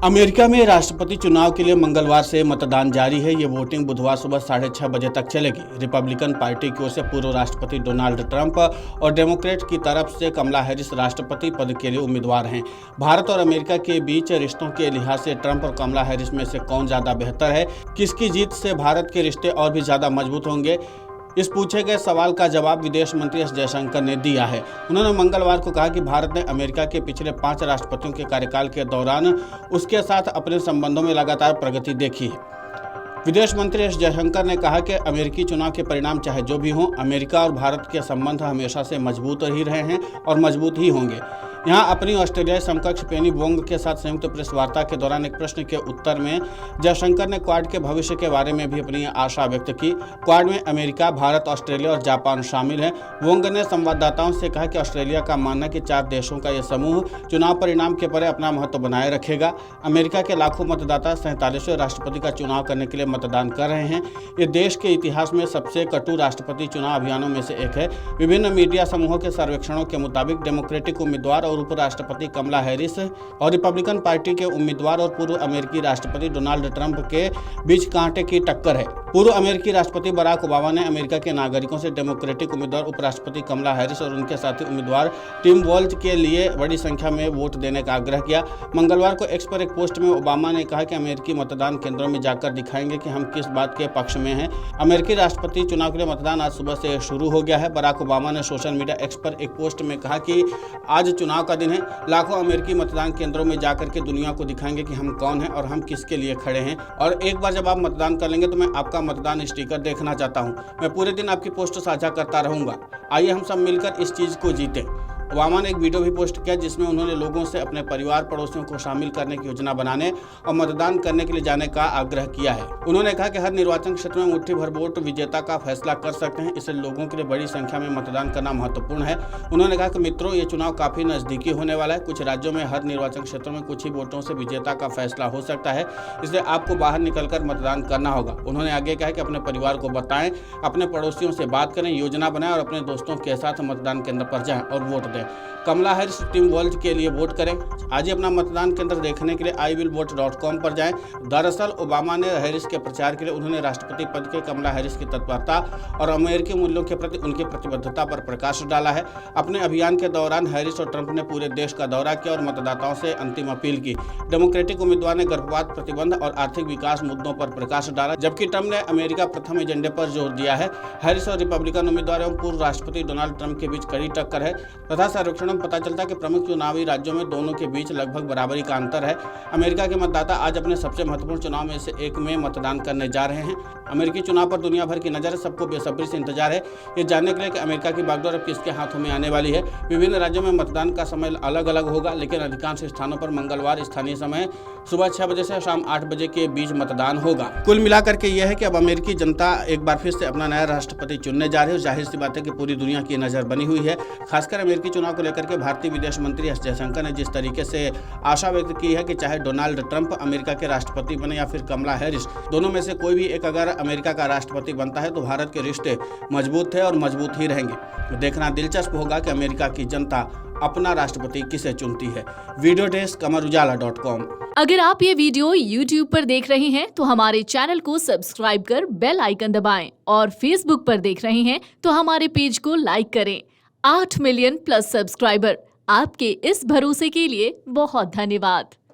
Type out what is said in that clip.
America में राष्ट्रपति चुनाव के लिए मंगलवार से मतदान जारी है। ये वोटिंग बुधवार सुबह 6:30 बजे तक चलेगी। रिपब्लिकन पार्टी की ओर से पूर्व राष्ट्रपति डोनाल्ड ट्रंप और डेमोक्रेट की तरफ से कमला हैरिस राष्ट्रपति पद के लिए उम्मीदवार हैं। भारत और अमेरिका के बीच रिश्तों के लिहाज से ट्रंप और कमला हैरिस में से कौन ज्यादा बेहतर है, किसकी जीत से भारत के रिश्ते और भी ज्यादा मजबूत होंगे, इस पूछे गए सवाल का जवाब विदेश मंत्री एस जयशंकर ने दिया है। उन्होंने मंगलवार को कहा कि भारत ने अमेरिका के पिछले 5 राष्ट्रपतियों के कार्यकाल के दौरान उसके साथ अपने संबंधों में लगातार प्रगति देखी है। विदेश मंत्री एस जयशंकर ने कहा कि अमेरिकी चुनाव के परिणाम चाहे जो भी हों, अमेरिका और भारत के संबंध हमेशा से मजबूत ही रहे हैं और मजबूत ही होंगे। यहां अपनी ऑस्ट्रेलियाई समकक्ष पेनी वोंग के साथ संयुक्त प्रेस वार्ता के दौरान एक प्रश्न के उत्तर में जयशंकर ने क्वाड के भविष्य के बारे में भी अपनी आशा व्यक्त की। क्वाड में अमेरिका, भारत, ऑस्ट्रेलिया और जापान शामिल हैं। वोंग ने संवाददाताओं से कहा कि ऑस्ट्रेलिया का मानना है कि 4 देशों का यह समूह चुनाव परिणाम के परे अपना महत्व बनाए रखेगा। अमेरिका के लाखों मतदाता 47वें राष्ट्रपति का चुनाव करने के लिए मतदान कर रहे हैं। ये देश के इतिहास में सबसे कटु राष्ट्रपति चुनाव अभियानों में से एक है। विभिन्न मीडिया समूहों के सर्वेक्षणों के मुताबिक डेमोक्रेटिक उम्मीदवार और उपराष्ट्रपति कमला हैरिस और रिपब्लिकन पार्टी के उम्मीदवार और पूर्व अमेरिकी राष्ट्रपति डोनाल्ड ट्रंप के बीच कांटे की टक्कर है। पूर्व अमेरिकी राष्ट्रपति बराक ओबामा ने अमेरिका के नागरिकों से डेमोक्रेटिक उम्मीदवार उपराष्ट्रपति कमला हैरिस और उनके साथी उम्मीदवार टिम वॉल्ज के लिए बड़ी संख्या में वोट देने का आग्रह किया। मंगलवार को एक्स पर एक पोस्ट में ओबामा ने कहा कि अमेरिकी मतदान केंद्रों में जाकर दिखाएंगे कि हम किस बात के पक्ष में हैं। अमेरिकी राष्ट्रपति चुनाव के लिए मतदान आज सुबह से शुरू हो गया है। बराक ओबामा ने सोशल मीडिया एक्स पर एक पोस्ट में कहा कि आज चुनाव का दिन है। लाखों अमेरिकी मतदान केंद्रों में जाकर के दुनिया को दिखाएंगे कि हम कौन हैं और हम किसके लिए खड़े हैं। और एक बार जब आप मतदान कर लेंगे तो मैं आपका मतदान स्टिकर देखना चाहता हूं। मैं पूरे दिन आपकी पोस्ट साझा करता रहूंगा। आइए हम सब मिलकर इस चीज को जीतें। ओबामा ने एक वीडियो भी पोस्ट किया जिसमें उन्होंने लोगों से अपने परिवार पड़ोसियों को शामिल करने की योजना बनाने और मतदान करने के लिए जाने का आग्रह किया है। उन्होंने कहा कि हर निर्वाचन क्षेत्र में मुट्ठी भर वोट विजेता का फैसला कर सकते हैं, इसलिए लोगों के लिए बड़ी संख्या में मतदान करना महत्वपूर्ण है। उन्होंने कहा कि मित्रों, ये चुनाव काफी नजदीकी होने वाला है। कुछ राज्यों में हर निर्वाचन क्षेत्रों में कुछ ही वोटों से विजेता का फैसला हो सकता है, इसलिए आपको बाहर निकलकर मतदान करना होगा। उन्होंने आगे कहा कि अपने परिवार को बताएं, अपने पड़ोसियों से बात करें, योजना बनाएं और अपने दोस्तों के साथ मतदान केंद्र पर जाएं और वोट दें। कमला हैरिस, टिम वॉल्ज के लिए वोट करें। आज ही अपना मतदान केंद्र देखने के लिए iwillvote.com पर जाएं। दरअसल ओबामा ने हैरिस के प्रचार के लिए उन्होंने राष्ट्रपति पद के कमला हैरिस की तत्परता और अमेरिकी मूल्यों के प्रति उनकी प्रतिबद्धता पर प्रकाश डाला है। अपने अभियान के दौरान हैरिस और ट्रंप ने पूरे देश का दौरा किया और मतदाताओं से अंतिम अपील की। डेमोक्रेटिक उम्मीदवार ने गर्भपात प्रतिबंध और आर्थिक विकास मुद्दों पर प्रकाश डाला, जबकि ट्रंप ने अमेरिका प्रथम एजेंडे पर जोर दिया है। हैरिस और रिपब्लिकन उम्मीदवार एवं पूर्व राष्ट्रपति डोनाल्ड ट्रंप के बीच कड़ी टक्कर है तथा सर्वेक्षणों में पता चलता है कि प्रमुख चुनावी राज्यों में दोनों के बीच लगभग बराबरी का अंतर है। अमेरिका के मतदाता आज अपने सबसे महत्वपूर्ण चुनाव में से एक में मतदान करने जा रहे हैं। अमेरिकी चुनाव पर दुनिया भर की नजर है। सबको बेसब्री से इंतजार है ये जानने के लिए कि अमेरिका की बागडोर अब किसके हाथों में आने वाली है। विभिन्न राज्यों में मतदान का समय अलग अलग होगा, लेकिन अधिकांश स्थानों पर मंगलवार स्थानीय समय सुबह 6 बजे से शाम 8 बजे के बीच मतदान होगा। कुल मिलाकर के यह है कि अब अमेरिकी जनता एक बार फिर से अपना नया राष्ट्रपति चुनने जा रही है। जाहिर सी बात है कि पूरी दुनिया की नजर बनी हुई है। खासकर अमेरिकी चुनाव को लेकर के भारतीय विदेश मंत्री एस जयशंकर ने जिस तरीके से आशा व्यक्त की है कि चाहे डोनाल्ड ट्रंप अमेरिका के राष्ट्रपति बने या फिर कमला हैरिस, दोनों में से कोई भी एक अगर अमेरिका का राष्ट्रपति बनता है तो भारत के रिश्ते मजबूत थे और मजबूत ही रहेंगे। देखना दिलचस्प होगा कि अमेरिका की जनता अपना राष्ट्रपति किसे चुनती है। Video desk amarujala.com। अगर आप ये वीडियो YouTube पर देख रहे हैं तो हमारे चैनल को सब्सक्राइब कर बेल आइकन दबाएं और Facebook पर देख रहे हैं तो हमारे पेज को लाइक करें। 8 मिलियन प्लस सब्सक्राइबर, आपके इस भरोसे के लिए बहुत धन्यवाद।